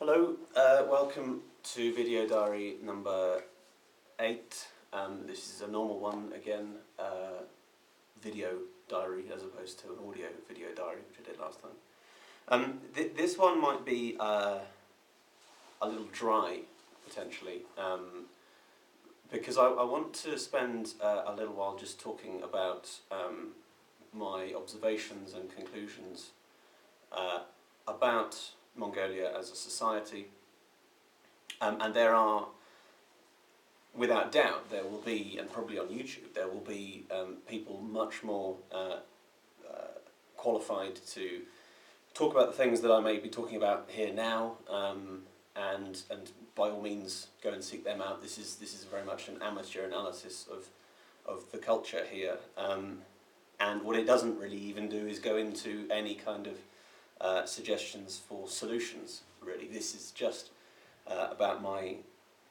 Hello, welcome to video diary number 8. This is a normal one again, video diary as opposed to an audio video diary, which I did last time. This one might be a little dry, potentially, because I want to spend a little while just talking about my observations and conclusions about Mongolia as a society, and there are, without doubt, there will be, and probably on YouTube, there will be people much more qualified to talk about the things that I may be talking about here now, and by all means go and seek them out. This is very much an amateur analysis of the culture here, and what it doesn't really even do is go into any kind of suggestions for solutions, really. This is just about my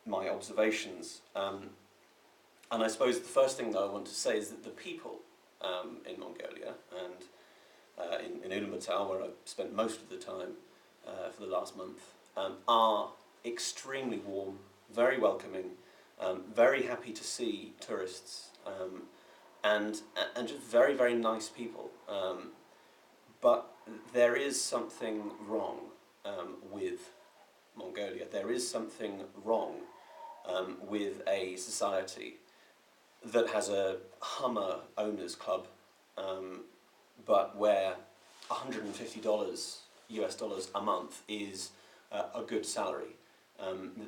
observations. And I suppose the first thing that I want to say is that the people in Mongolia, and in Ulaanbaatar, where I've spent most of the time for the last month, are extremely warm, very welcoming, very happy to see tourists, and just very, very nice people. But there is something wrong with Mongolia. There is something wrong with a society that has a Hummer owners club, but where $150 US a month is a good salary.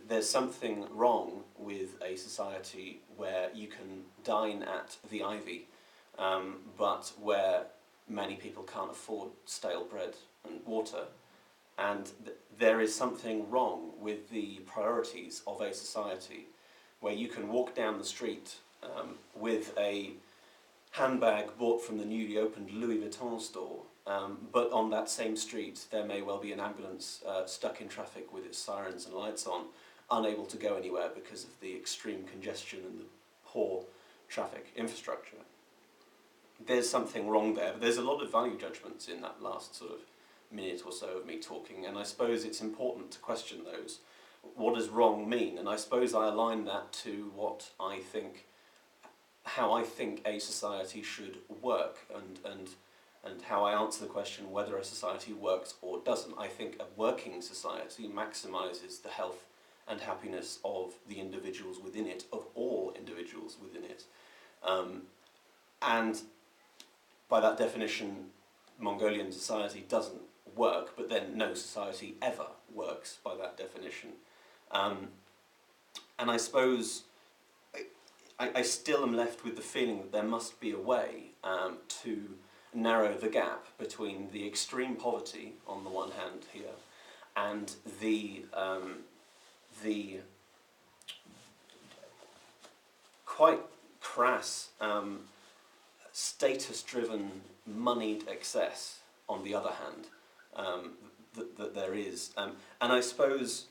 There's something wrong with a society where you can dine at the Ivy, but where many people can't afford stale bread and water, and there is something wrong with the priorities of a society where you can walk down the street with a handbag bought from the newly opened Louis Vuitton store, but on that same street there may well be an ambulance stuck in traffic with its sirens and lights on, unable to go anywhere because of the extreme congestion and the poor traffic infrastructure. There's something wrong there, but there's a lot of value judgments in that last sort of minute or so of me talking, and I suppose it's important to question those. What does wrong mean? And I suppose I align that to what I think, how I think a society should work, and how I answer the question whether a society works or doesn't. I think a working society maximises the health and happiness of the individuals within it, of all individuals within it. And by that definition, Mongolian society doesn't work, but then no society ever works by that definition. And I suppose I still am left with the feeling that there must be a way to narrow the gap between the extreme poverty on the one hand here and the quite crass status-driven, moneyed excess, on the other hand, that there is. And I suppose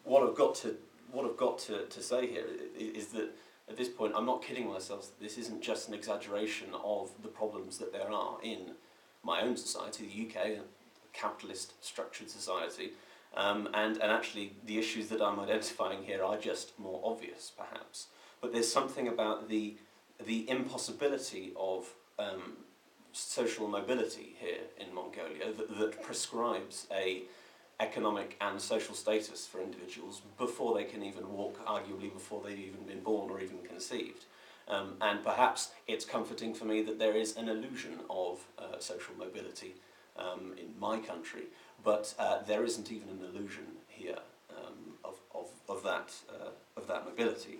what I've got to say here is that at this point I'm not kidding myself that this isn't just an exaggeration of the problems that there are in my own society, the UK, a capitalist structured society, and actually the issues that I'm identifying here are just more obvious, perhaps. But there's something about the impossibility of social mobility here in Mongolia that prescribes a economic and social status for individuals before they can even walk, arguably before they've even been born or even conceived. And perhaps it's comforting for me that there is an illusion of social mobility in my country, but there isn't even an illusion here of that mobility.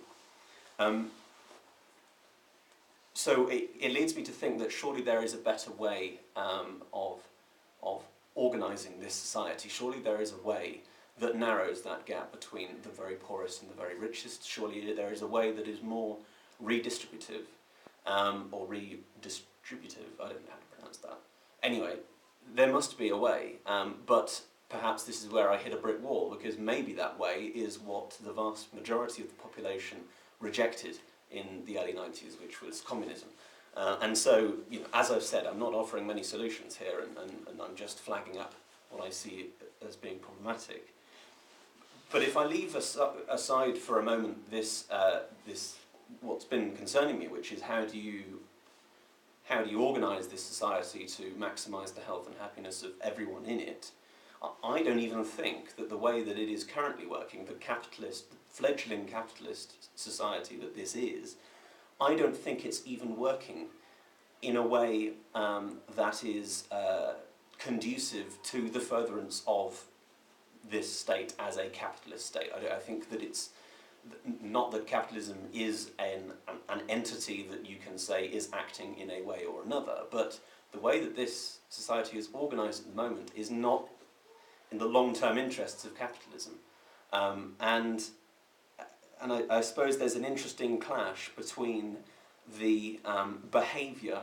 So it leads me to think that surely there is a better way of organising this society. Surely there is a way that narrows that gap between the very poorest and the very richest. Surely there is a way that is more redistributive, or redistributive, I don't know how to pronounce that. Anyway, there must be a way, but perhaps this is where I hit a brick wall, because maybe that way is what the vast majority of the population rejected in the early 90s, which was communism. And so, as I've said, I'm not offering many solutions here, and I'm just flagging up what I see as being problematic. But if I leave aside for a moment this what's been concerning me, which is how do you organise this society to maximise the health and happiness of everyone in it? I don't even think that the way that it is currently working, the fledgling capitalist society that this is, I don't think it's even working in a way that is conducive to the furtherance of this state as a capitalist state. I think that it's not that capitalism is an entity that you can say is acting in a way or another, but the way that this society is organised at the moment is not in the long-term interests of capitalism. And I suppose there's an interesting clash between the behaviour,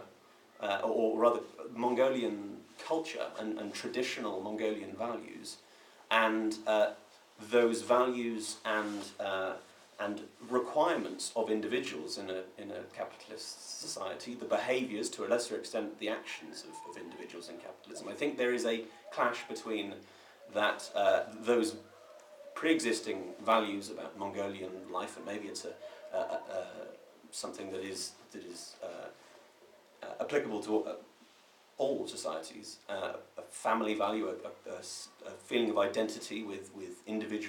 or rather Mongolian culture and traditional Mongolian values, and those values and requirements of individuals in a capitalist society, the behaviours, to a lesser extent the actions of individuals in capitalism. I think there is a clash between that those pre-existing values about Mongolian life, and maybe it's something that is applicable to all societies, a family value, a feeling of identity with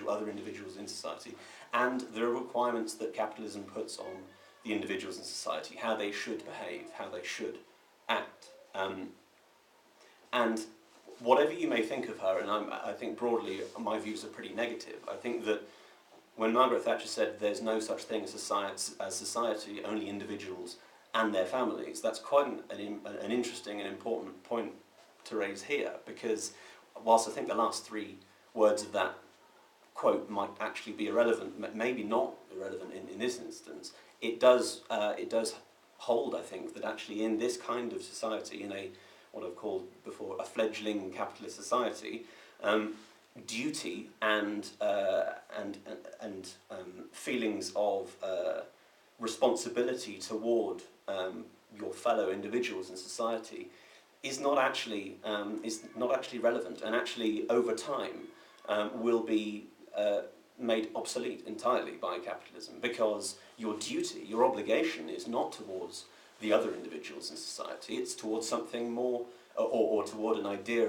other individuals in society, and there are requirements that capitalism puts on the individuals in society, how they should behave, how they should act. And whatever you may think of her, and I think broadly my views are pretty negative, I think that when Margaret Thatcher said there's no such thing as society, only individuals and their families, that's quite an interesting and important point to raise here, because whilst I think the last three words of that quote might actually be irrelevant, maybe not irrelevant in this instance, it does hold, I think, that actually in this kind of society, in what I've called before a fledgling capitalist society, duty and feelings of responsibility toward your fellow individuals in society is not actually relevant, and actually over time will be made obsolete entirely by capitalism, because your duty, your obligation, is not towards the other individuals in society, it's towards something more, or toward an idea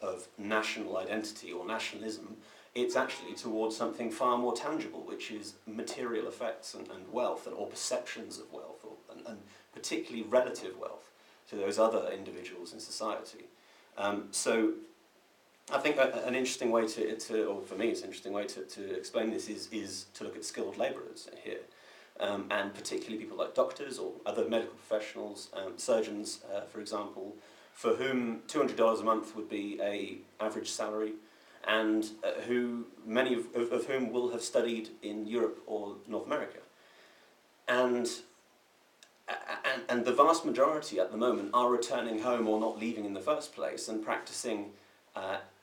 of national identity or nationalism. It's actually towards something far more tangible, which is material effects and wealth, or perceptions of wealth, and particularly relative wealth to those other individuals in society. So I think an interesting way or for me it's an interesting way to explain this is to look at skilled labourers here. And particularly people like doctors or other medical professionals, surgeons, for example, for whom $200 a month would be an average salary, and many of whom will have studied in Europe or North America. And the vast majority at the moment are returning home or not leaving in the first place and practicing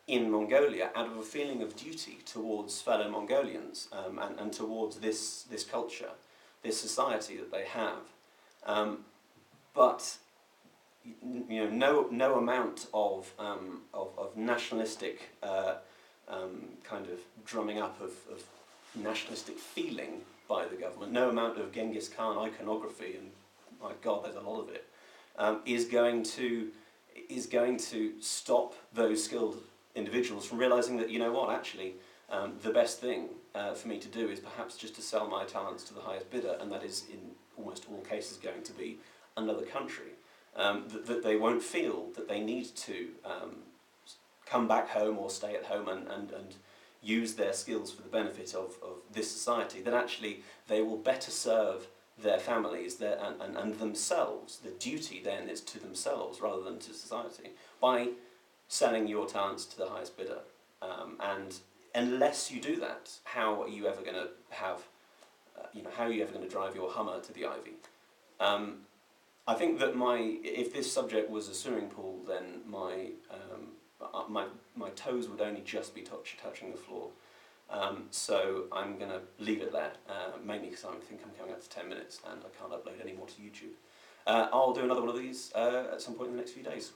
in Mongolia out of a feeling of duty towards fellow Mongolians and towards this culture, this society that they have. But no amount of nationalistic kind of drumming up of nationalistic feeling by the government, no amount of Genghis Khan iconography, and my God, there's a lot of it, is going to stop those skilled individuals from realising that, you know what, actually, the best thing for me to do is perhaps just to sell my talents to the highest bidder, and that is in almost all cases going to be another country. That they won't feel that they need to come back home or stay at home and use their skills for the benefit of this society, that actually they will better serve their families and themselves. The duty then is to themselves rather than to society, by selling your talents to the highest bidder. And unless you do that, how are you ever going to have, how are you ever going to drive your Hummer to the Ivy? I think that if this subject was a swimming pool, then my toes would only just be touching the floor. So I'm going to leave it there, mainly because I think I'm coming up to 10 minutes and I can't upload any more to YouTube. I'll do another one of these at some point in the next few days.